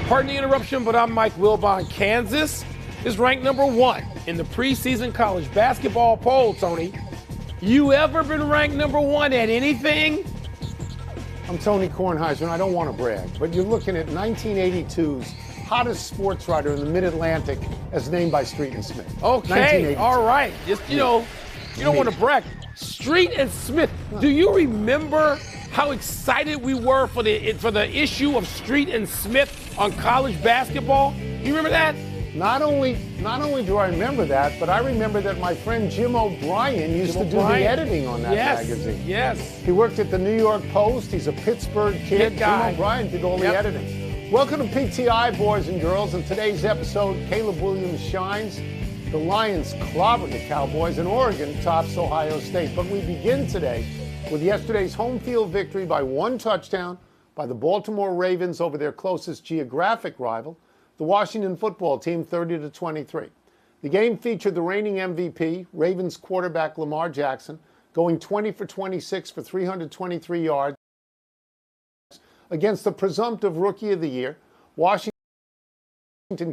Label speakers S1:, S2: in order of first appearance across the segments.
S1: Pardon the interruption, but I'm Mike Wilbon. Kansas is ranked number 1 in the preseason college basketball poll, Tony. You ever been ranked number 1 at anything?
S2: I'm Tony Kornheiser, and I don't want to brag, but you're looking at 1982's hottest sports writer in the Mid-Atlantic as named by Street and Smith.
S1: Okay, all right. Just, you don't want to brag. Street and Smith, do you remember how excited we were for the issue of Street and Smith on college basketball? You remember that?
S2: Not only do I remember that, but I remember that my friend Jim O'Brien used to do the editing on that magazine.
S1: Yes.
S2: He worked at the New York Post. He's a Pittsburgh kid. Jim O'Brien did all the editing. Welcome to PTI, boys and girls. In today's episode, Caleb Williams shines. The Lions clobbered the Cowboys, and Oregon tops Ohio State. But we begin today with yesterday's home field victory by 1 touchdown by the Baltimore Ravens over their closest geographic rival, the Washington football team, 30-23. The game featured the reigning MVP, Ravens quarterback Lamar Jackson, going 20 for 26 for 323 yards against the presumptive Rookie of the Year, Washington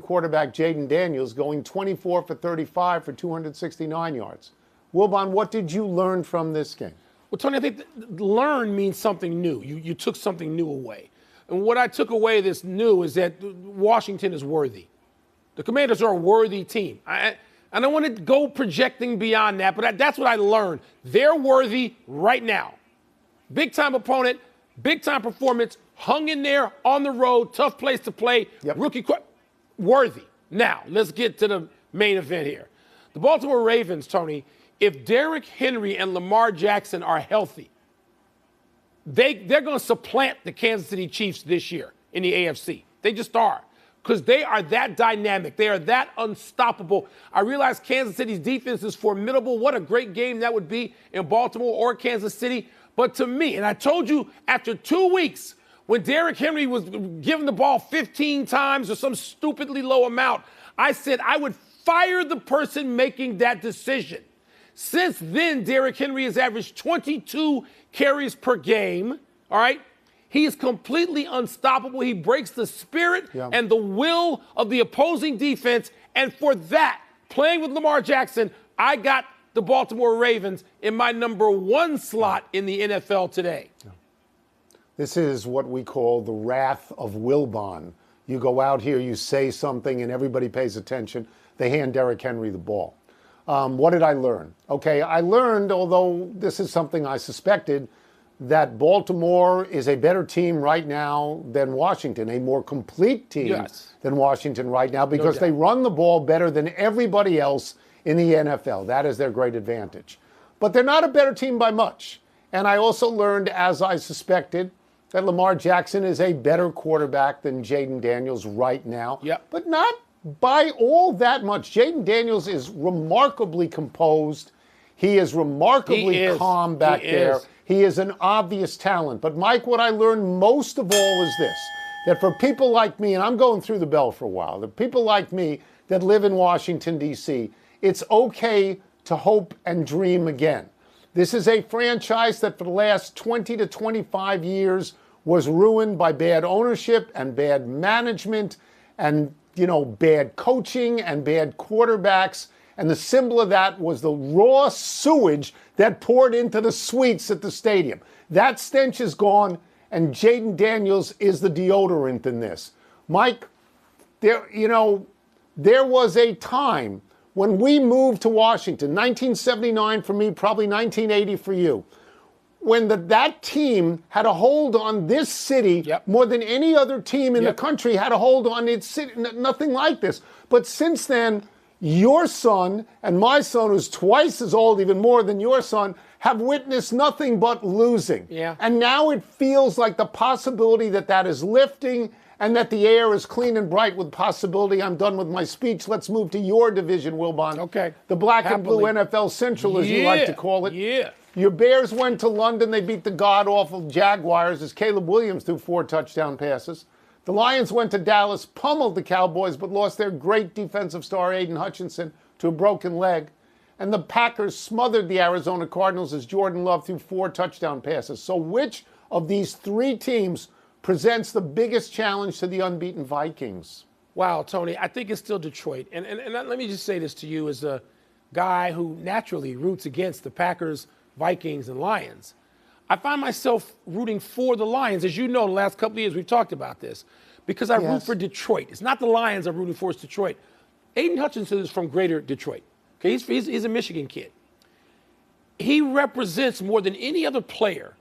S2: quarterback Jaden Daniels, going 24 for 35 for 269 yards. Wilbon, what did you learn from this game?
S1: Well, Tony, I think learn means something new. You took something new away. And what I took away this new is that Washington is worthy. The Commanders are a worthy team. I don't want to go projecting beyond that, but that's what I learned. They're worthy right now. Big-time opponent, big-time performance, hung in there on the road, tough place to play, rookie worthy. Now, let's get to the main event here. The Baltimore Ravens, Tony, if Derrick Henry and Lamar Jackson are healthy, they're going to supplant the Kansas City Chiefs this year in the AFC. They just are, because they are that dynamic. They are that unstoppable. I realize Kansas City's defense is formidable. What a great game that would be in Baltimore or Kansas City. But to me, and I told you after 2 weeks, when Derrick Henry was given the ball 15 times or some stupidly low amount, I said I would fire the person making that decision. Since then, Derrick Henry has averaged 22 carries per game, all right? He is completely unstoppable. He breaks the spirit and the will of the opposing defense. And for that, playing with Lamar Jackson, I got the Baltimore Ravens in my number 1 slot in the NFL today.
S2: This is what we call the wrath of Wilbon. You go out here, you say something, and everybody pays attention. They hand Derrick Henry the ball. What did I learn? Okay, I learned, although this is something I suspected, that Baltimore is a better team right now than Washington, a more complete team than Washington right now, because they run the ball better than everybody else in the NFL. That is their great advantage. But they're not a better team by much. And I also learned, as I suspected, that Lamar Jackson is a better quarterback than Jaden Daniels right now, but not by all that much. Jaden Daniels is remarkably composed. He is remarkably calm back there. He is an obvious talent. But, Mike, what I learned most of all is this, that for people like me, and I'm going through the bell for a while, the people like me that live in Washington, D.C., it's okay to hope and dream again. This is a franchise that for the last 20 to 25 years was ruined by bad ownership and bad management and, bad coaching and bad quarterbacks. And the symbol of that was the raw sewage that poured into the suites at the stadium. That stench is gone, and Jaden Daniels is the deodorant in this. Mike, there was a time when we moved to Washington, 1979 for me, probably 1980 for you, when that team had a hold on this city more than any other team in the country had a hold on its city. Nothing like this. But since then, your son and my son, who's twice as old, even more than your son, have witnessed nothing but losing. And now it feels like the possibility that is lifting and that the air is clean and bright with possibility. I'm done with my speech. Let's move to your division, Wilbon.
S1: Okay.
S2: The black and blue NFL Central, as you like to call it. Your Bears went to London. They beat the god-awful Jaguars as Caleb Williams threw 4 touchdown passes. The Lions went to Dallas, pummeled the Cowboys, but lost their great defensive star, Aiden Hutchinson, to a broken leg. And the Packers smothered the Arizona Cardinals as Jordan Love threw 4 touchdown passes. So which of these 3 teams presents the biggest challenge to the unbeaten Vikings?
S1: Wow, Tony, I think it's still Detroit. And let me just say this to you as a guy who naturally roots against the Packers, Vikings, and Lions. I find myself rooting for the Lions. As you know, the last couple of years we've talked about this because I root for Detroit. It's not the Lions I'm rooting for, it's Detroit. Aiden Hutchinson is from greater Detroit. Okay, he's a Michigan kid. He represents more than any other player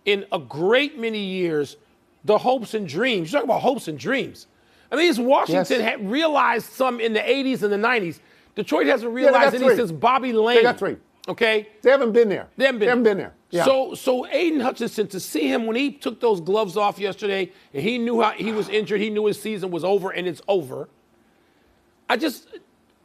S1: in a great many years the hopes and dreams. You talk about hopes and dreams. I mean, Washington had realized some in the 80s and the 90s. Detroit hasn't realized any since Bobby Lane.
S2: They got 3.
S1: Okay?
S2: They haven't been there.
S1: They haven't been there.
S2: Yeah.
S1: So Aiden Hutchinson, to see him when he took those gloves off yesterday and he knew how he was injured, he knew his season was over and it's over.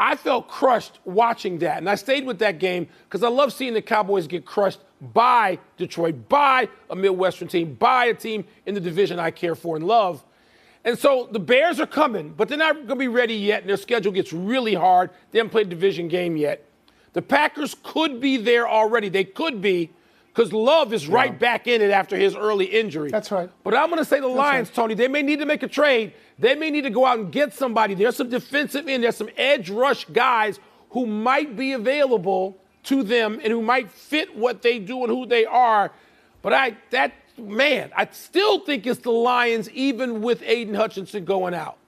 S1: I felt crushed watching that. And I stayed with that game because I love seeing the Cowboys get crushed by Detroit, by a Midwestern team, by a team in the division I care for and love. And so the Bears are coming, but they're not going to be ready yet, and their schedule gets really hard. They haven't played a division game yet. The Packers could be there already. They could be because Love is right back in it after his early injury.
S2: That's right.
S1: But I'm going to say the Lions, Tony, they may need to make a trade. They may need to go out and get somebody. There's some defensive end. There's some edge rush guys who might be available to them and who might fit what they do and who they are. But I still think it's the Lions, even with Aiden Hutchinson going out.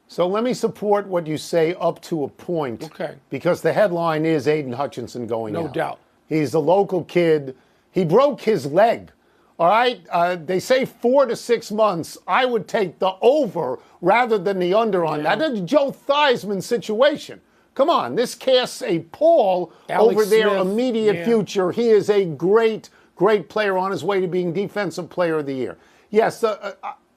S2: So let me support what you say up to a point.
S1: Okay.
S2: Because the headline is Aiden Hutchinson going out.
S1: No doubt.
S2: He's a local kid. He broke his leg. All right? They say 4 to 6 months. I would take the over rather than the under on that. That's a Joe Theismann situation. Come on. This casts a pall over their immediate future. He is a great player on his way to being Defensive Player of the Year. Yes,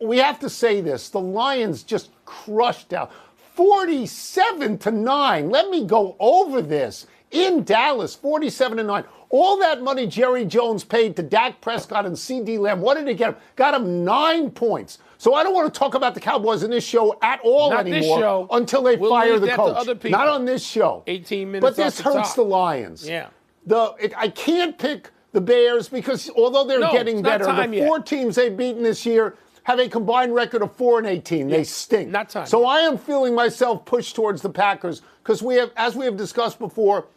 S2: we have to say this. The Lions just crushed out 47-9. Let me go over this. In Dallas, 47-9. All that money Jerry Jones paid to Dak Prescott and CeeDee Lamb, what did he get him? Got him 9 points. So I don't want to talk about the Cowboys in this show at all anymore until they fire the coach. Not on this show.
S1: 18 minutes.
S2: But this hurts the Lions.
S1: Yeah.
S2: I can't pick the Bears because although they're getting better, the 4 teams they've beaten this year have a combined record of 4-18. They stink.
S1: Not time.
S2: So I am feeling myself pushed towards the Packers because as we have discussed before,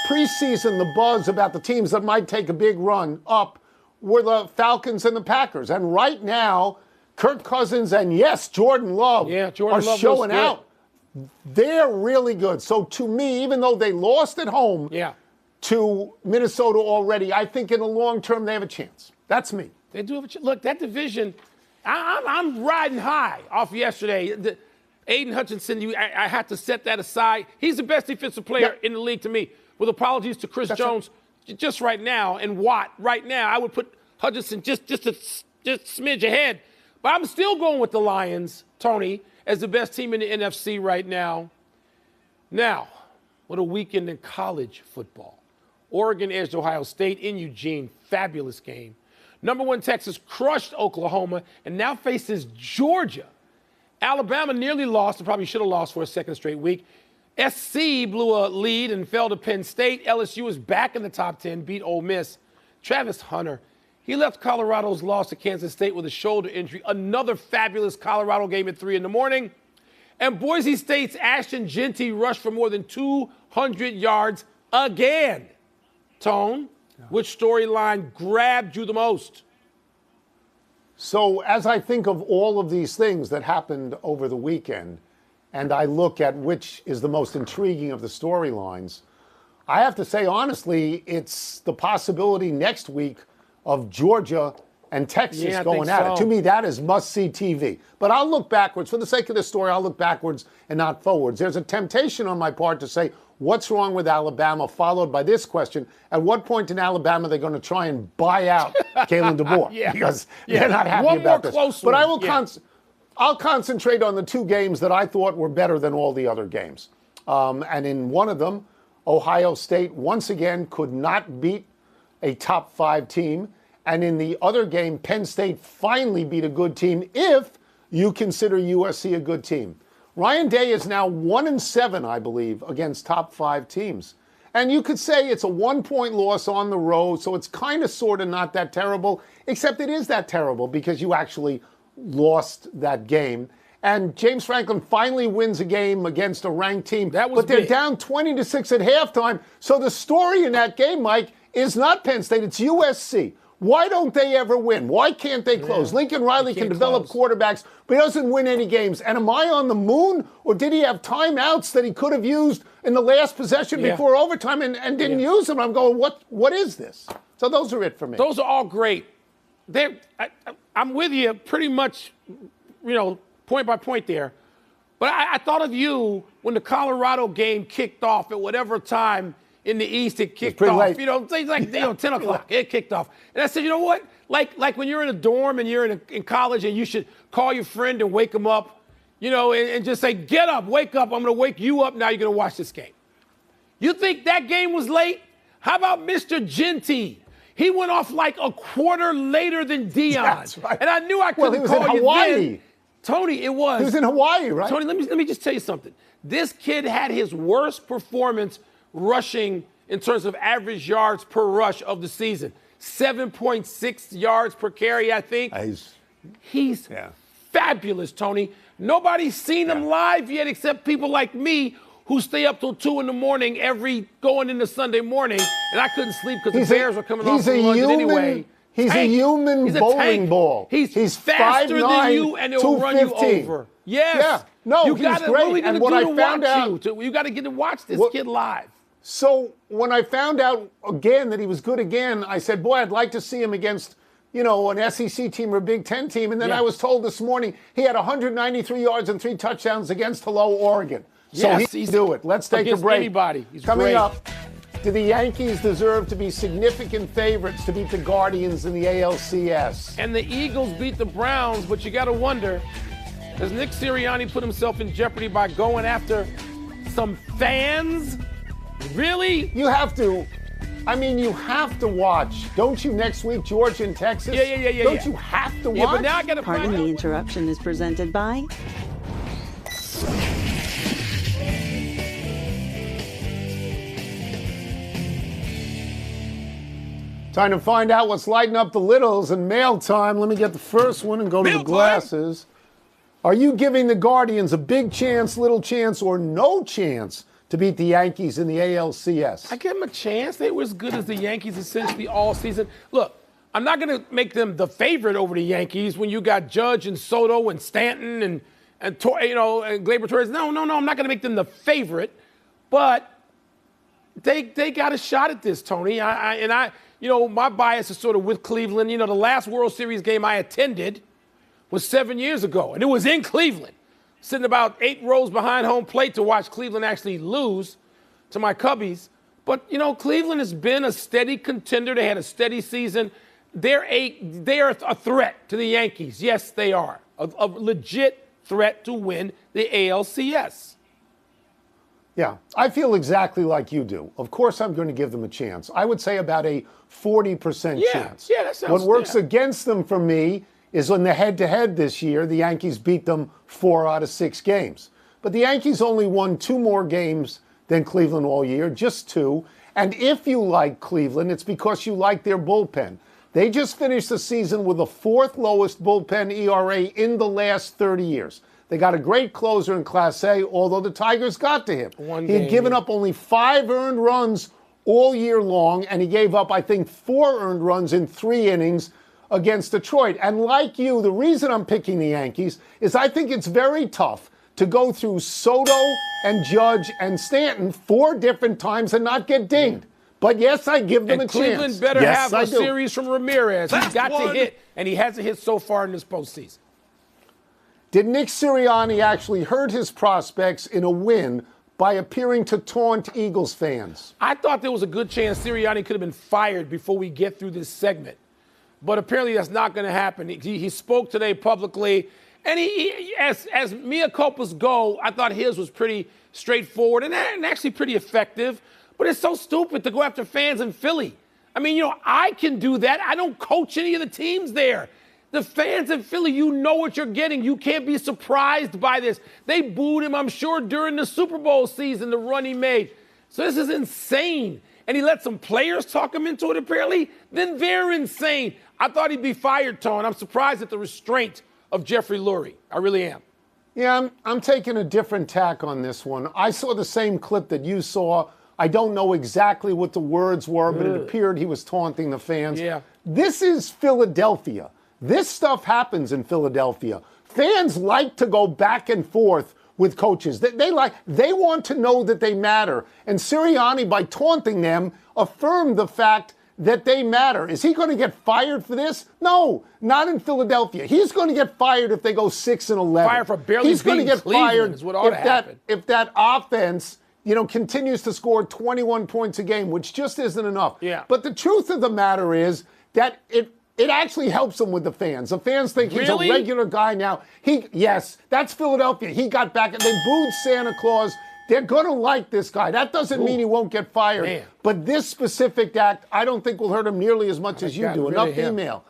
S2: preseason, the buzz about the teams that might take a big run up were the Falcons and the Packers. And right now, Kirk Cousins and, yes, Jordan Love are showing out. They're really good. So to me, even though they lost at home to Minnesota already, I think in the long term they have a chance. That's me.
S1: They do have a chance. Look, that division, I'm riding high off yesterday. Aiden Hutchinson, I had to set that aside. He's the best defensive player in the league to me. With apologies to Chris Jones, just right now, and Watt right now, I would put Hutchinson just a smidge ahead. But I'm still going with the Lions, Tony, as the best team in the NFC right now. Now, what a weekend in college football. Oregon edged Ohio State in Eugene. Fabulous game. Number 1 Texas crushed Oklahoma and now faces Georgia. Alabama nearly lost and probably should have lost for a second straight week. SC blew a lead and fell to Penn State. LSU is back in the top 10, beat Ole Miss. Travis Hunter, he left Colorado's loss to Kansas State with a shoulder injury. Another fabulous Colorado game at 3 a.m. And Boise State's Ashton Jeanty rushed for more than 200 yards again. Tone, which storyline grabbed you the most?
S2: So as I think of all of these things that happened over the weekend, and I look at which is the most intriguing of the storylines, I have to say, honestly, it's the possibility next week of Georgia and Texas going at it. To me, that is must-see TV. But I'll look backwards. For the sake of this story, I'll look backwards and not forwards. There's a temptation on my part to say, what's wrong with Alabama, followed by this question, at what point in Alabama are they going to try and buy out Kalen DeBoer? Because they're not happy about this. But I will I'll concentrate on the 2 games that I thought were better than all the other games. And in one of them, Ohio State once again could not beat a top 5 team. And in the other game, Penn State finally beat a good team if you consider USC a good team. Ryan Day is now 1-7, I believe, against top 5 teams. And you could say it's a 1-point loss on the road, so it's kind of sort of not that terrible, except it is that terrible because you actually lost that game. And James Franklin finally wins a game against a ranked team. But they're down 20-6 at halftime. So the story in that game, Mike, is not Penn State. It's USC. Why don't they ever win? Why can't they close? Lincoln Riley can develop quarterbacks, but he doesn't win any games. And am I on the moon? Or did he have timeouts that he could have used in the last possession before overtime and didn't use them? I'm going, what is this? So those are it for me.
S1: Those are all great. I'm with you pretty much, point by point there. But I thought of you when the Colorado game kicked off at whatever time in the East it kicked off.
S2: Late.
S1: Things like 10 o'clock. It kicked off. And I said, you know what? Like when you're in a dorm and you're in college and you should call your friend and wake him up, and just say, get up, wake up. I'm going to wake you up now. You're going to watch this game. You think that game was late? How about Mr. Genty? He went off like a quarter later than Dion.
S2: That's right.
S1: And I knew I couldn't call you then. Tony, it was.
S2: He was in Hawaii, right?
S1: Tony, let me just tell you something. This kid had his worst performance rushing in terms of average yards per rush of the season. 7.6 yards per carry, I think. He's fabulous, Tony. Nobody's seen him live yet except people like me who stay up till 2 in the morning going into Sunday morning, and I couldn't sleep because the Bears were coming off from London anyway.
S2: He's a human bowling ball.
S1: He's faster
S2: 5'9",
S1: than you, and he'll run you over. Yes.
S2: Yeah. No, he's great.
S1: What are we going to do to
S2: found
S1: watch you? You got to get to watch this kid live.
S2: So when I found out again that he was good again, I said, boy, I'd like to see him against, an SEC team or a Big Ten team. And then I was told this morning he had 193 yards and 3 touchdowns against Hello, Oregon. So he can do it. Let's take a break.
S1: Anybody. He's
S2: Coming
S1: great.
S2: up, do the Yankees deserve to be significant favorites to beat the Guardians in the ALCS?
S1: And the Eagles beat the Browns, but you got to wonder, does Nick Sirianni put himself in jeopardy by going after some fans? Really?
S2: You have to. You have to watch. Don't you next week, Georgia and Texas?
S1: Yeah.
S2: Don't you have to watch?
S1: Yeah, but now I got to
S3: Pardon the interruption is presented by...
S2: Time to find out what's lighting up the littles in mail time. Let me get the first one and go to the glasses. Are you giving the Guardians a big chance, little chance, or no chance to beat the Yankees in the ALCS?
S1: I give them a chance. They were as good as the Yankees essentially all season. Look, I'm not going to make them the favorite over the Yankees when you got Judge and Soto and Stanton and Gleyber Torres. No, I'm not going to make them the favorite. But they got a shot at this, Tony. My bias is sort of with Cleveland. The last World Series game I attended was 7 years ago, and it was in Cleveland, sitting about 8 rows behind home plate to watch Cleveland actually lose to my Cubbies. But, Cleveland has been a steady contender. They had a steady season. They are a threat to the Yankees. Yes, they are. A legit threat to win the ALCS.
S2: Yeah, I feel exactly like you do. Of course I'm going to give them a chance. I would say about a 40% chance.
S1: Yeah, that sounds
S2: What works against them for me is on the head-to-head this year, the Yankees beat them 4 out of 6 games. But the Yankees only won 2 more games than Cleveland all year, just 2. And if you like Cleveland, it's because you like their bullpen. They just finished the season with the 4th lowest bullpen ERA in the last 30 years. They got a great closer in Class A, although the Tigers got to him. He had given up only 5 earned runs all year long, and he gave up, I think, 4 earned runs in 3 innings against Detroit. And like you, the reason I'm picking the Yankees is I think it's very tough to go through Soto and Judge and Stanton 4 different times and not get dinged. But yes, I give them a chance.
S1: Cleveland better have a series from Ramirez. He's got to hit, and he hasn't hit so far in this postseason.
S2: Did Nick Sirianni actually hurt his prospects in a win by appearing to taunt Eagles fans?
S1: I thought there was a good chance Sirianni could have been fired before we get through this segment. But apparently that's not going to happen. He spoke today publicly. And as mea culpas go, I thought his was pretty straightforward and actually pretty effective. But it's so stupid to go after fans in Philly. I can do that. I don't coach any of the teams there. The fans in Philly, you know what you're getting. You can't be surprised by this. They booed him, I'm sure, during the Super Bowl season, the run he made. So this is insane. And he let some players talk him into it, apparently. Then they're insane. I thought he'd be fired, Tone. I'm surprised at the restraint of Jeffrey Lurie. I really am.
S2: Yeah, I'm taking a different tack on this one. I saw the same clip that you saw. I don't know exactly what the words were, but it appeared he was taunting the fans.
S1: Yeah.
S2: This is Philadelphia. This stuff happens in Philadelphia. Fans like to go back and forth with coaches. They want to know that they matter. And Sirianni, by taunting them, affirmed the fact that they matter. Is he going to get fired for this? No, not in Philadelphia. He's going to get fired if they go 6-11.
S1: Fired for barely
S2: He's going to
S1: beating
S2: get
S1: Cleveland
S2: fired
S1: is what ought to happen.
S2: if that offense, continues to score 21 points a game, which just isn't enough.
S1: Yeah.
S2: But the truth of the matter is that it actually helps him with the fans. The fans think he's
S1: Really?
S2: a regular guy now. Yes, that's Philadelphia. He got back and they booed Santa Claus. They're going to like this guy. That doesn't mean he won't get fired.
S1: Man.
S2: But this specific act, I don't think will hurt him nearly as much as you
S1: God,
S2: do.
S1: really
S2: Enough
S1: him.
S2: email.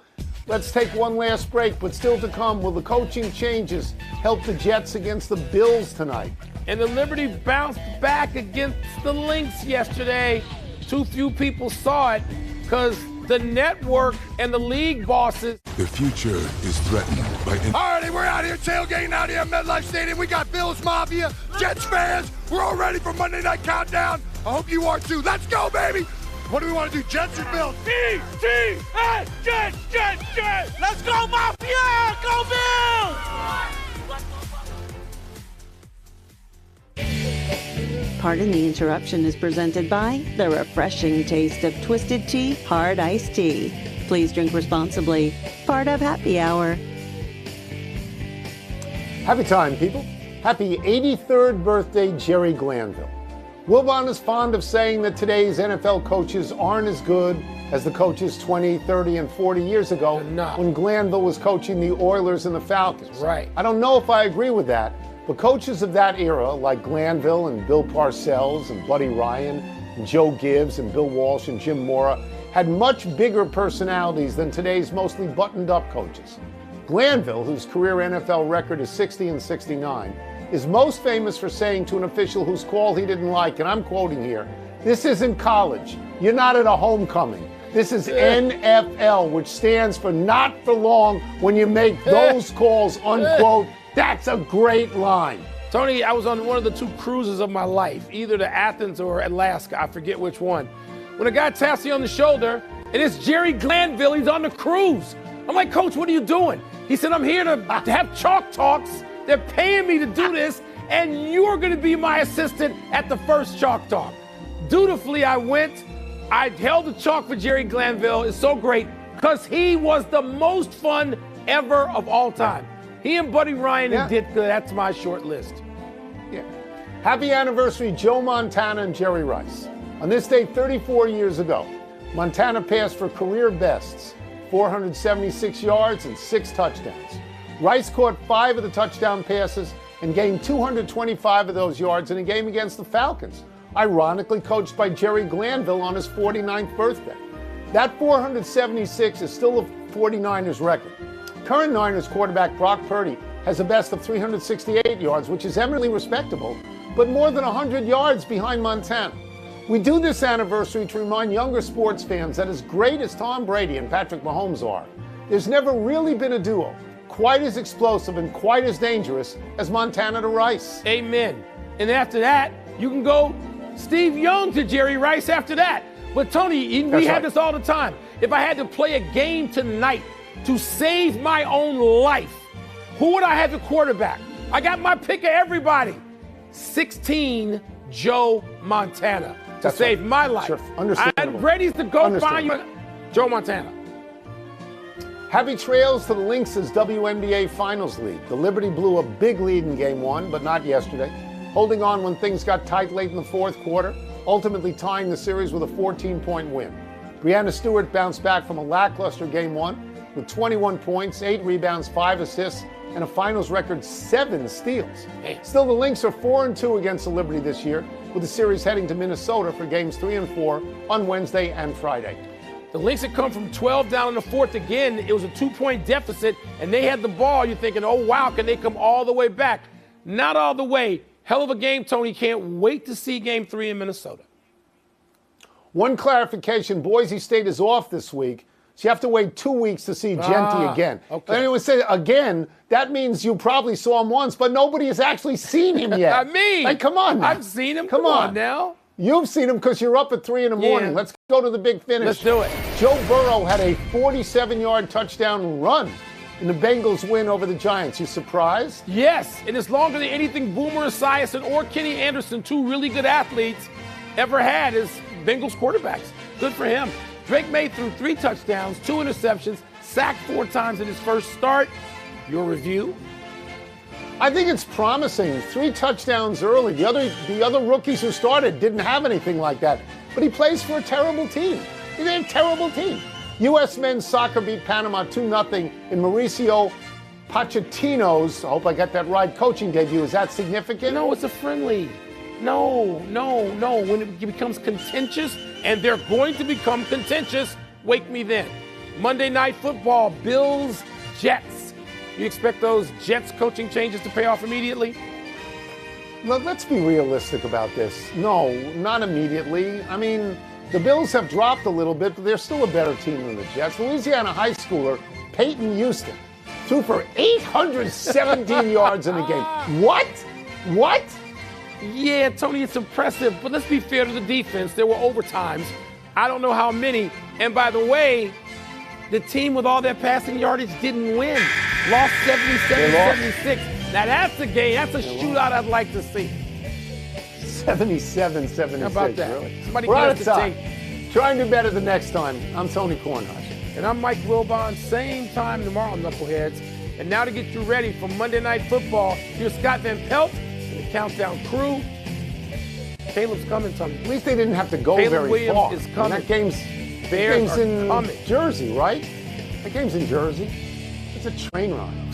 S2: Let's take one last break, but still to come, will the coaching changes help the Jets against the Bills tonight?
S1: And the Liberty bounced back against the Lynx yesterday. Too few people saw it because the network and the league bosses.
S4: Their future is threatened by.
S5: All right, we're out here tailgating out here at MetLife Stadium. We got Bills Mafia, Jets fans. We're all ready for Monday Night Countdown. I hope you are too. Let's go, baby. What do we want to do, Jets or Bills? Jets. Let's go, Mafia. Go Bills.
S3: Pardon the Interruption is presented by the refreshing taste of Twisted Tea Hard Iced Tea. Please drink responsibly. Part of Happy Hour.
S2: Happy time, people. Happy 83rd birthday, Jerry Glanville. Wilbon is fond of saying that today's NFL coaches aren't as good as the coaches 20, 30, and 40 years ago
S1: They're not.
S2: when Glanville was coaching the Oilers and the Falcons.
S1: Right.
S2: I don't know if I agree with that, but coaches of that era, like Glanville and Bill Parcells and Buddy Ryan and Joe Gibbs and Bill Walsh and Jim Mora, had much bigger personalities than today's mostly buttoned-up coaches. Glanville, whose career NFL record is 60 and 69, is most famous for saying to an official whose call he didn't like, and I'm quoting here, "This isn't college. You're not at a homecoming. This is NFL, which stands for not for long when you make those calls," unquote. That's a great line.
S1: Tony, I was on one of the two cruises of my life, either to Athens or Alaska. I forget which one. When a guy taps me on the shoulder, and it's Jerry Glanville, he's on the cruise. I'm like, "Coach, what are you doing?" He said, "I'm here to have chalk talks. They're paying me to do this, and you're going to be my assistant at the first chalk talk." Dutifully, I went. I held the chalk for Jerry Glanville. It's so great because he was the most fun ever of all time. He and Buddy Ryan and Ditka, that's my short list.
S2: Yeah. Happy anniversary, Joe Montana and Jerry Rice. On this day 34 years ago, Montana passed for career bests, 476 yards and 6 touchdowns. Rice caught 5 of the touchdown passes and gained 225 of those yards in a game against the Falcons, ironically coached by Jerry Glanville on his 49th birthday. That 476 is still a 49ers record. Current Niners quarterback Brock Purdy has a best of 368 yards, which is eminently respectable, but more than 100 yards behind Montana. We do this anniversary to remind younger sports fans that as great as Tom Brady and Patrick Mahomes are, there's never really been a duo quite as explosive and quite as dangerous as Montana to Rice.
S1: Amen. And after that, you can go Steve Young to Jerry Rice after that. But Tony, we have this all the time. If I had to play a game tonight to save my own life, who would I have at quarterback? I got my pick of everybody. 16, Joe Montana to save my life.
S2: Sure. Understandable.
S1: And Brady's to go find you. Joe Montana.
S2: Happy trails to the Lynx's WNBA Finals lead. The Liberty blew a big lead in Game 1, but not yesterday, holding on when things got tight late in the fourth quarter, ultimately tying the series with a 14-point win. Breanna Stewart bounced back from a lackluster Game 1 with 21 points, 8 rebounds, 5 assists, and a finals record 7 steals. Still, the Lynx are 4-2 against the Liberty this year, with the series heading to Minnesota for Games 3 and 4 on Wednesday and Friday.
S1: The Lynx had come from 12 down in the fourth again. It was a 2-point deficit, and they had the ball. You're thinking, oh, wow, can they come all the way back? Not all the way. Hell of a game, Tony. Can't wait to see Game 3 in Minnesota.
S2: One clarification, Boise State is off this week, So you have to wait 2 weeks to see Genty again.
S1: Okay.
S2: And it would say again, that means you probably saw him once, but nobody has actually seen him yet.
S1: Me.
S2: Come on now.
S1: I've seen him.
S2: Come on
S1: now.
S2: You've seen him because you're up at 3 in the morning.
S1: Yeah.
S2: Let's go to the big finish.
S1: Let's do it.
S2: Joe Burrow had a 47-yard touchdown run in the Bengals win over the Giants. You surprised?
S1: Yes, and it's longer than anything Boomer Esiason or Kenny Anderson, two really good athletes, ever had as Bengals quarterbacks. Good for him. Drake May threw 3 touchdowns, 2 interceptions, sacked 4 times in his first start. Your review?
S2: I think it's promising. 3 touchdowns early. The other rookies who started didn't have anything like that. But he plays for a terrible team. He's a terrible team. U.S. men's soccer beat Panama 2-0 in Mauricio Pochettino's, I hope I got that right, coaching debut. Is that significant?
S1: No, it's a friendly. No. When it becomes contentious, and they're going to become contentious, wake me then. Monday Night Football, Bills, Jets. You expect those Jets coaching changes to pay off immediately?
S2: Let's be realistic about this. No, not immediately. I mean, the Bills have dropped a little bit, but they're still a better team than the Jets. Louisiana high schooler Peyton Houston threw for 817 yards in a game. What?
S1: Yeah, Tony, it's impressive, but let's be fair to the defense. There were overtimes. I don't know how many. And by the way, the team with all that passing yardage didn't win. Lost 77-76. Now that's a game. That's a shootout I'd like to see.
S2: 77-76.
S1: How about that?
S2: Really?
S1: Somebody
S2: We're out
S1: give
S2: of
S1: us the
S2: time.
S1: tape.
S2: Try and do better the next time. I'm Tony Cornhush.
S1: And I'm Mike Wilbon. Same time tomorrow, Knuckleheads. And now to get you ready for Monday Night Football, here's Scott Van Pelt and the Countdown crew. Caleb's coming, Tony.
S2: At least they didn't have to go
S1: Caleb
S2: very
S1: Williams
S2: far.
S1: is coming.
S2: And that game's
S1: Bears are
S2: in
S1: coming.
S2: Jersey, right? That game's in Jersey. It's a train ride.